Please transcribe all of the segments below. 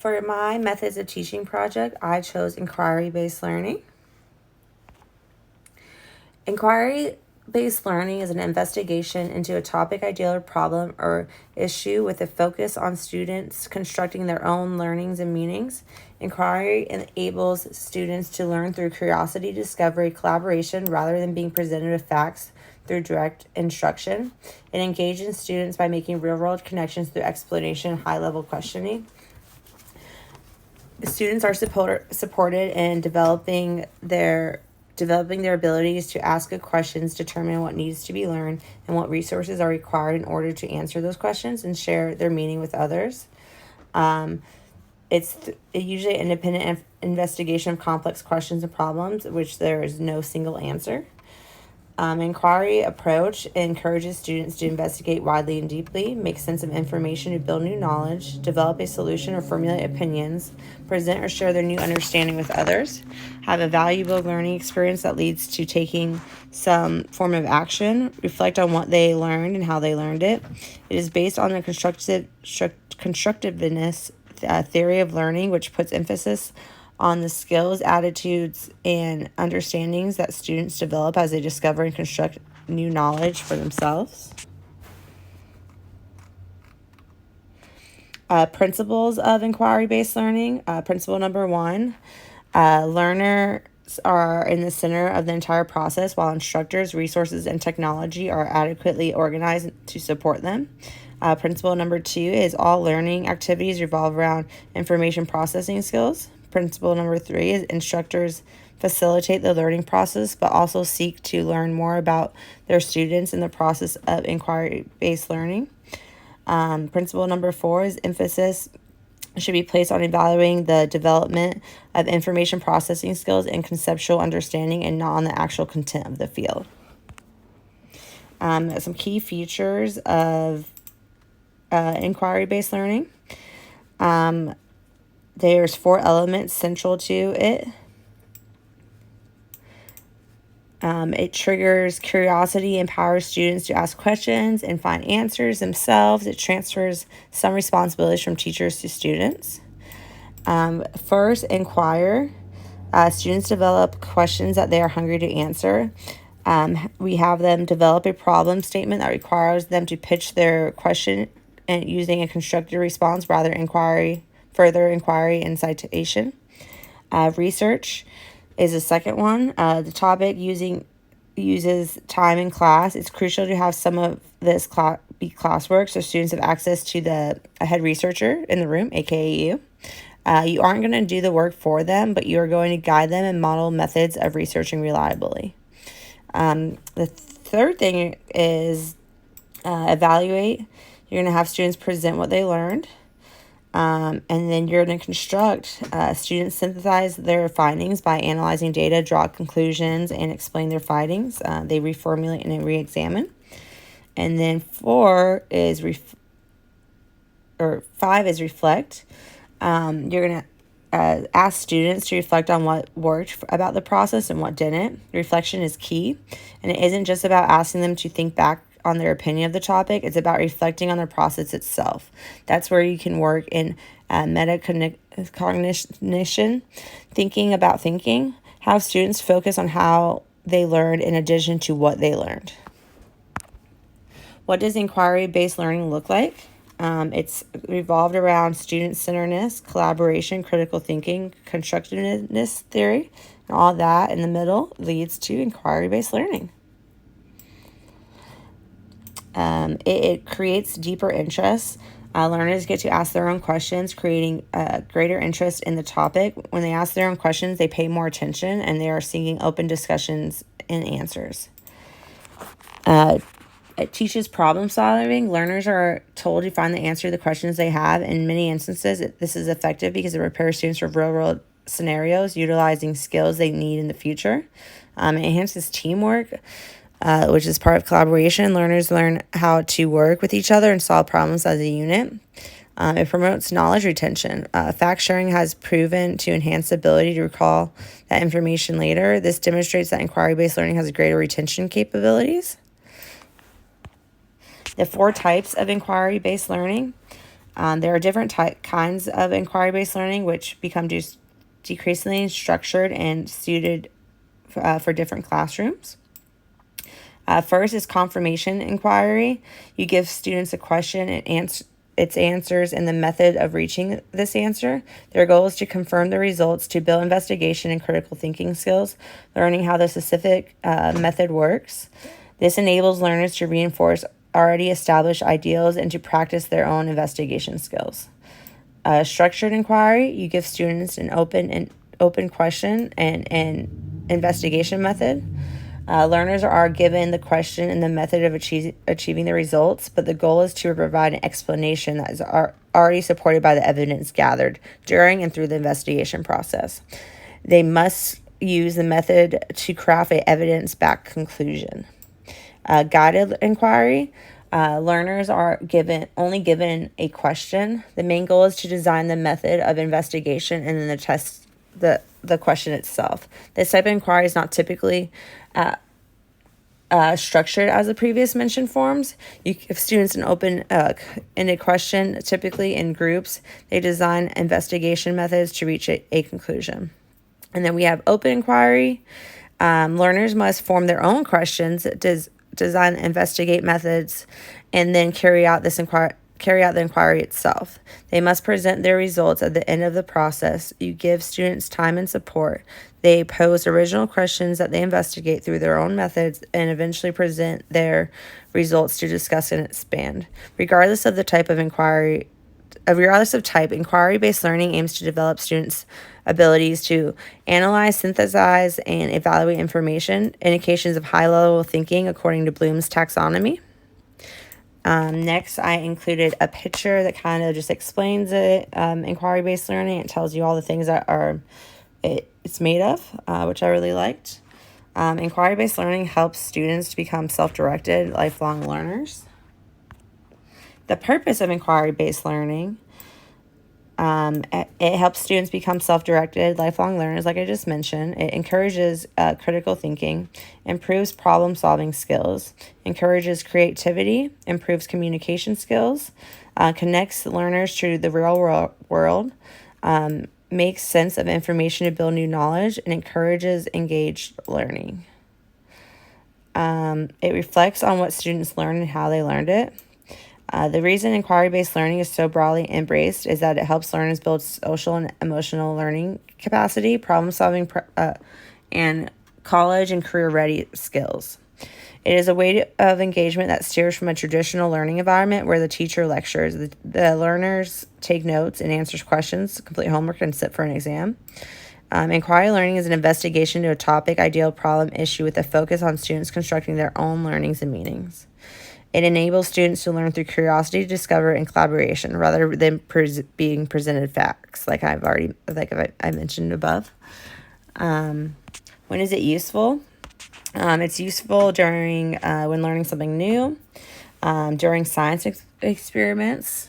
For my methods of teaching project, I chose inquiry-based learning. Inquiry-based learning is an investigation into a topic, ideal, or problem or issue with a focus on students constructing their own learnings and meanings. Inquiry enables students to learn through curiosity, discovery, collaboration, rather than being presented with facts through direct instruction. It engages students by making real-world connections through explanation and high-level questioning. Students are supported in developing their abilities to ask good questions, determine what needs to be learned, and what resources are required in order to answer those questions and share their meaning with others. It's usually an independent investigation of complex questions and problems, which there is no single answer. Inquiry approach encourages students to investigate widely and deeply, make sense of information to build new knowledge, develop a solution or formulate opinions, present or share their new understanding with others, have a valuable learning experience that leads to taking some form of action, reflect on what they learned and how they learned it. It is based on the constructiveness theory of learning, which puts emphasis on the skills, attitudes, and understandings that students develop as they discover and construct new knowledge for themselves. Principles of inquiry-based learning. Principle number 1, learners are in the center of the entire process, while instructors, resources, and technology are adequately organized to support them. Principle number 2 is all learning activities revolve around information processing skills. Principle number 3 is instructors facilitate the learning process, but also seek to learn more about their students in the process of inquiry-based learning. Principle number 4 is emphasis should be placed on evaluating the development of information processing skills and conceptual understanding, and not on the actual content of the field. Some key features of inquiry-based learning. There's 4 elements central to it. It triggers curiosity, empowers students to ask questions and find answers themselves. It transfers some responsibilities from teachers to students. First, inquire. Students develop questions that they are hungry to answer. We have them develop a problem statement that requires them to pitch their question and using a constructive response rather further inquiry and citation. Research is the second one. The topic uses time in class. It's crucial to have some of this be classwork so students have access to the head researcher in the room, aka you. You aren't going to do the work for them, but you are going to guide them and model methods of researching reliably. The third thing is evaluate. You're going to have students present what they learned. And then you're going to construct. Students synthesize their findings by analyzing data, draw conclusions, and explain their findings. They reformulate and re-examine. And then 5 is reflect. You're going to ask students to reflect on what worked about the process and what didn't. Reflection is key, and it isn't just about asking them to think back on their opinion of the topic. It's about reflecting on the process itself. That's where you can work in metacognition, thinking about thinking. Have students focus on how they learned in addition to what they learned. What does inquiry-based learning look like? It's revolved around student-centeredness, collaboration, critical thinking, constructiveness theory, and all that in the middle leads to inquiry-based learning. It creates deeper interest. Learners get to ask their own questions, creating greater interest in the topic. When they ask their own questions, they pay more attention, and they are seeking open discussions and answers. It teaches problem solving. Learners are told to find the answer to the questions they have. In many instances, this is effective because it prepares students for real-world scenarios, utilizing skills they need in the future. It enhances teamwork, which is part of collaboration. Learners learn how to work with each other and solve problems as a unit. It promotes knowledge retention. Fact sharing has proven to enhance the ability to recall that information later. This demonstrates that inquiry-based learning has greater retention capabilities. The 4 types of inquiry-based learning. There are different kinds of inquiry-based learning, which become decreasingly structured and suited for different classrooms. First is confirmation inquiry. You give students a question and its answers and the method of reaching this answer. Their goal is to confirm the results to build investigation and critical thinking skills, learning how the specific method works. This enables learners to reinforce already established ideals and to practice their own investigation skills. Structured inquiry, you give students an open question and investigation method. Learners are given the question and the method of achieving the results, but the goal is to provide an explanation that is already supported by the evidence gathered during and through the investigation process. They must use the method to craft an evidence-backed conclusion. Guided inquiry, learners are only given a question. The main goal is to design the method of investigation and then the test the question itself. This type of inquiry is not typically structured as the previous mentioned forms. You give students an open-ended question, typically in groups. They design investigation methods to reach a conclusion. And then we have open inquiry. Learners must form their own questions, design investigate methods, and then carry out the inquiry itself. They must present their results at the end of the process. You give students time and support. They pose original questions that they investigate through their own methods and eventually present their results to discuss and expand. Regardless of type, inquiry-based learning aims to develop students' abilities to analyze, synthesize, and evaluate information, indications of high-level thinking according to Bloom's taxonomy. Next, I included a picture that kind of just explains it. Inquiry-based learning, it tells you all the things that it's made of, which I really liked. Inquiry-based learning helps students to become self-directed, lifelong learners. The purpose of inquiry-based learning, it helps students become self-directed, lifelong learners, like I just mentioned. It encourages critical thinking, improves problem-solving skills, encourages creativity, improves communication skills, connects learners to the real world, makes sense of information to build new knowledge, and encourages engaged learning. It reflects on what students learned and how they learned it. The reason inquiry-based learning is so broadly embraced is that it helps learners build social and emotional learning capacity, problem-solving, and college and career-ready skills. It is a way of engagement that steers from a traditional learning environment where the teacher lectures, the learners take notes and answers questions, complete homework, and sit for an exam. Inquiry learning is an investigation to a topic, ideal, problem, issue with a focus on students constructing their own learnings and meanings. It enables students to learn through curiosity, discover, and collaboration rather than being presented facts, like I mentioned above. When is it useful? It's useful during when learning something new, during science experiments,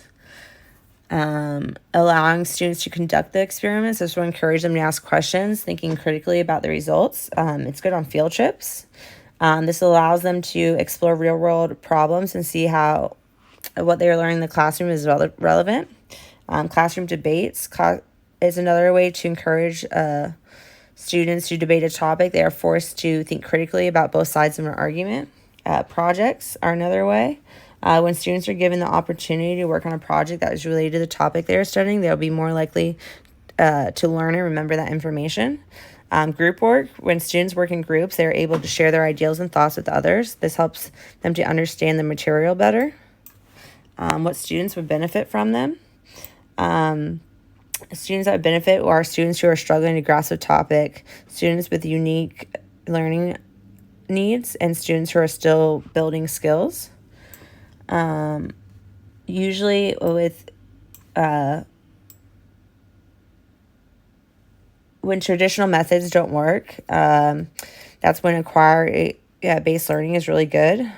allowing students to conduct the experiments. This will encourage them to ask questions, thinking critically about the results. It's good on field trips. This allows them to explore real-world problems and see how what they are learning in the classroom is relevant. Classroom debates is another way to encourage students to debate a topic. They are forced to think critically about both sides of an argument. Projects are another way. When students are given the opportunity to work on a project that is related to the topic they are studying, they'll be more likely to learn and remember that information. Group work, when students work in groups, they're able to share their ideas and thoughts with others. This helps them to understand the material better. What students would benefit from them. Students that would benefit are students who are struggling to grasp a topic, students with unique learning needs, and students who are still building skills. Usually with when traditional methods don't work, that's when inquiry-based learning is really good,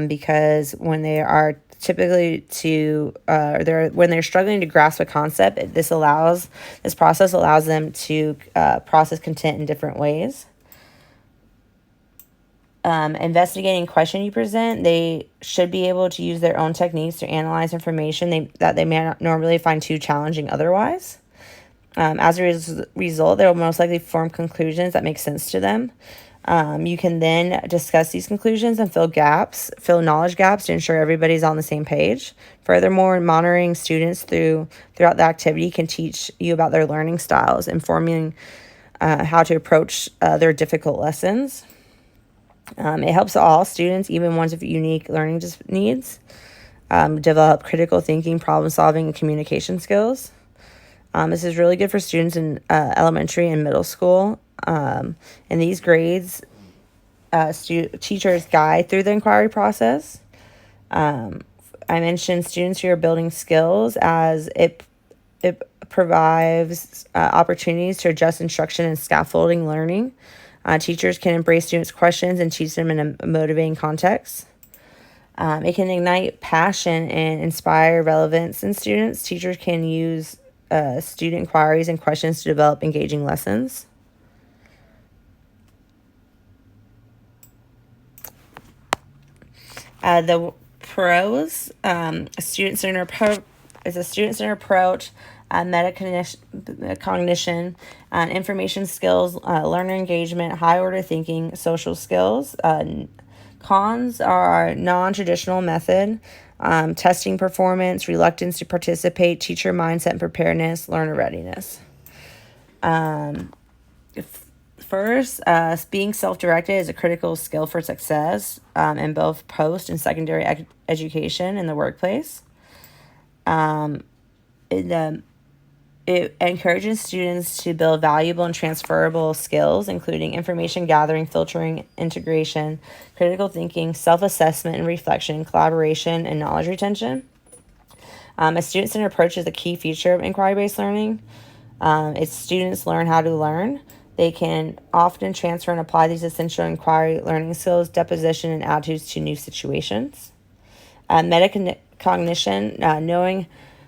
because when they are typically when they're struggling to grasp a concept, this process allows them to process content in different ways. Investigating question you present, they should be able to use their own techniques to analyze information that they may not normally find too challenging otherwise. As a result, they will most likely form conclusions that make sense to them. You can then discuss these conclusions and fill knowledge gaps to ensure everybody's on the same page. Furthermore, monitoring students throughout the activity can teach you about their learning styles, informing how to approach their difficult lessons. It helps all students, even ones with unique learning needs, develop critical thinking, problem solving, and communication skills. This is really good for students in elementary and middle school. In these grades, teachers guide through the inquiry process. I mentioned students who are building skills as it provides opportunities to adjust instruction and scaffolding learning. Teachers can embrace students' questions and teach them in a motivating context. It can ignite passion and inspire relevance in students. Teachers can use student inquiries and questions to develop engaging lessons. The pros, a student-centered approach is a student-centered approach, metacognition, information skills, learner engagement, high-order thinking, social skills. Cons are non-traditional method, testing performance, reluctance to participate, teacher mindset and preparedness, learner readiness. First, being self-directed is a critical skill for success in both post and secondary education in the workplace. It encourages students to build valuable and transferable skills, including information gathering, filtering, integration, critical thinking, self-assessment and reflection, collaboration, and knowledge retention. A student-centered approach is a key feature of inquiry-based learning. Its students learn how to learn. They can often transfer and apply these essential inquiry learning skills, deposition, and attitudes to new situations. Metacognition, knowing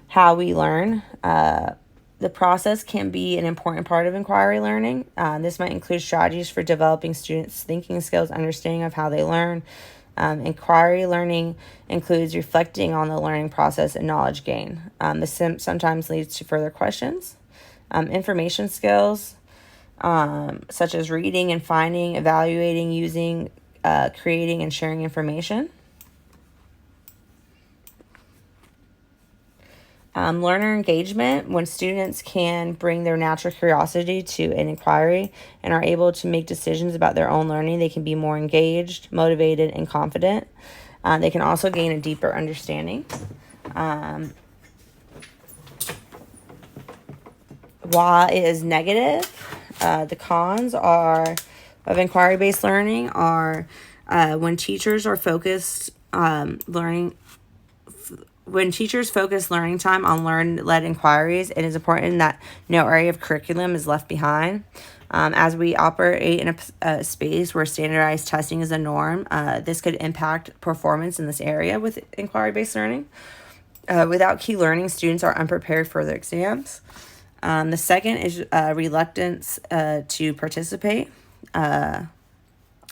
how we learn. The process can be an important part of inquiry learning. This might include strategies for developing students' thinking skills, understanding of how they learn. Inquiry learning includes reflecting on the learning process and knowledge gain. This sometimes leads to further questions. Information skills, such as reading and finding, evaluating, using, creating, and sharing information. Learner engagement, when students can bring their natural curiosity to an inquiry and are able to make decisions about their own learning, they can be more engaged, motivated, and confident. They can also gain a deeper understanding. While it is negative, the cons of inquiry-based learning are when teachers are focused when teachers focus learning time on learn-led inquiries, it is important that no area of curriculum is left behind. As we operate in a space where standardized testing is a norm, this could impact performance in this area with inquiry-based learning. Without key learning, students are unprepared for their exams. The second is reluctance to participate. It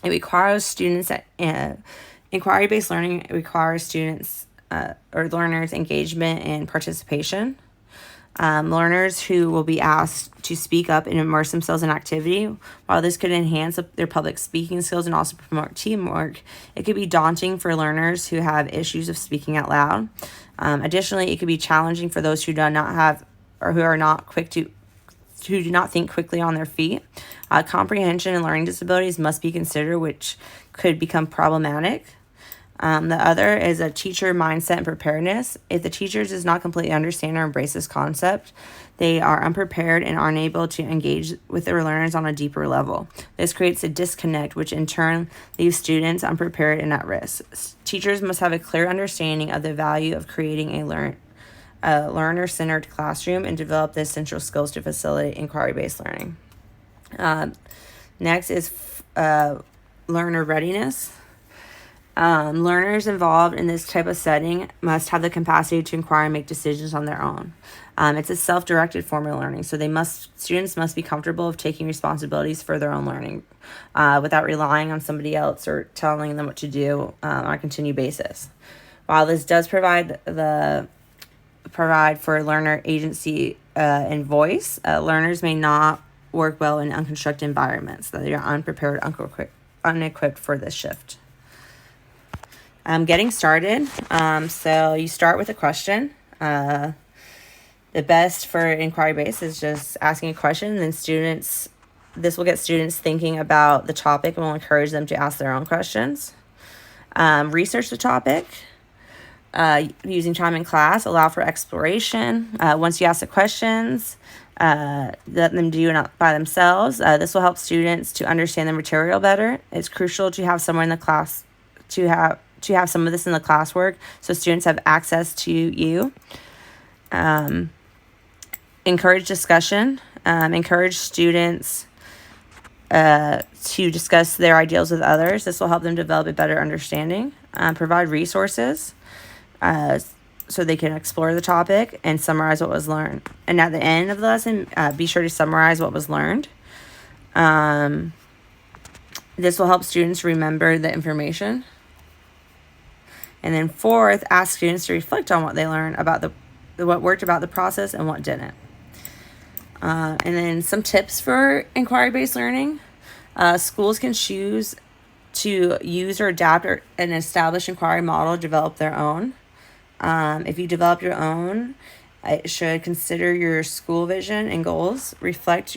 requires students inquiry-based learning requires students or learners' engagement and participation. Learners who will be asked to speak up and immerse themselves in activity. While this could enhance their public speaking skills and also promote teamwork, it could be daunting for learners who have issues of speaking out loud. Additionally, it could be challenging for those who do not have or who are not who do not think quickly on their feet. Comprehension and learning disabilities must be considered, which could become problematic. The other is a teacher mindset and preparedness. If the teacher does not completely understand or embrace this concept, they are unprepared and aren't able to engage with their learners on a deeper level. This creates a disconnect, which in turn leaves students unprepared and at risk. Teachers must have a clear understanding of the value of creating a learner-centered classroom and develop the essential skills to facilitate inquiry-based learning. Next is learner readiness. Learners involved in this type of setting must have the capacity to inquire and make decisions on their own. It's a self-directed form of learning, so students must be comfortable of taking responsibilities for their own learning without relying on somebody else or telling them what to do on a continued basis. While this does provide for learner agency and voice, learners may not work well in unconstructed environments, that they are unprepared, unequipped for this shift. Getting started. So you start with a question. The best for inquiry-based is just asking a question, and then this will get students thinking about the topic and will encourage them to ask their own questions. Research the topic. Using time in class, allow for exploration. Once you ask the questions, let them do it by themselves. This will help students to understand the material better. It's crucial to have someone in the class to have some of this in the classwork, so students have access to you. Encourage discussion. Encourage students to discuss their ideals with others. This will help them develop a better understanding. Provide resources so they can explore the topic and summarize what was learned. And at the end of the lesson, be sure to summarize what was learned. This will help students remember the information. And then fourth, ask students to reflect on what they learned about what worked about the process and what didn't. And then some tips for inquiry-based learning. Schools can choose to use or adapt an established inquiry model, develop their own. If you develop your own, it should consider your school vision and goals, reflect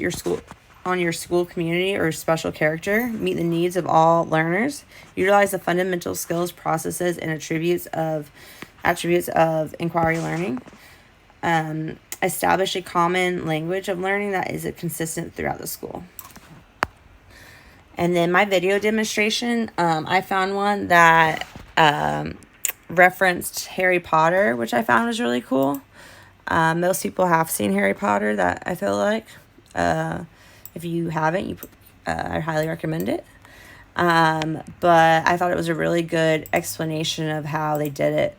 on your school community or special character, meet the needs of all learners, utilize the fundamental skills, processes, and attributes of inquiry learning. Establish a common language of learning that is consistent throughout the school. And then my video demonstration, I found one that referenced Harry Potter, which I found was really cool. Most people have seen Harry Potter, that I feel like. If you haven't, I highly recommend it. But I thought it was a really good explanation of how they did it.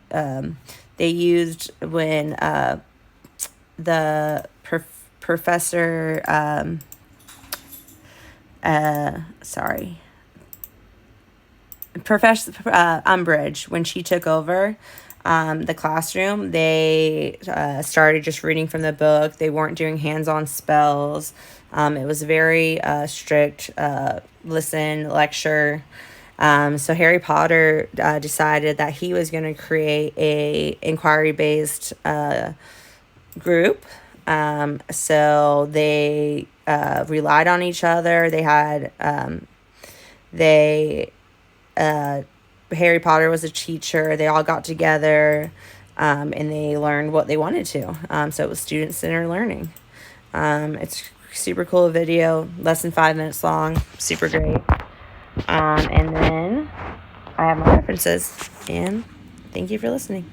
They used when the professor, Professor Umbridge, when she took over the classroom, they started just reading from the book. They weren't doing hands-on spells. It was very strict listen, lecture. So Harry Potter decided that he was going to create a inquiry-based group. So they relied on each other. They had Harry Potter was a teacher. They all got together and they learned what they wanted to. So it was student-centered learning. It's super cool video, less than 5 minutes long, super great. And then I have my references, and thank you for listening.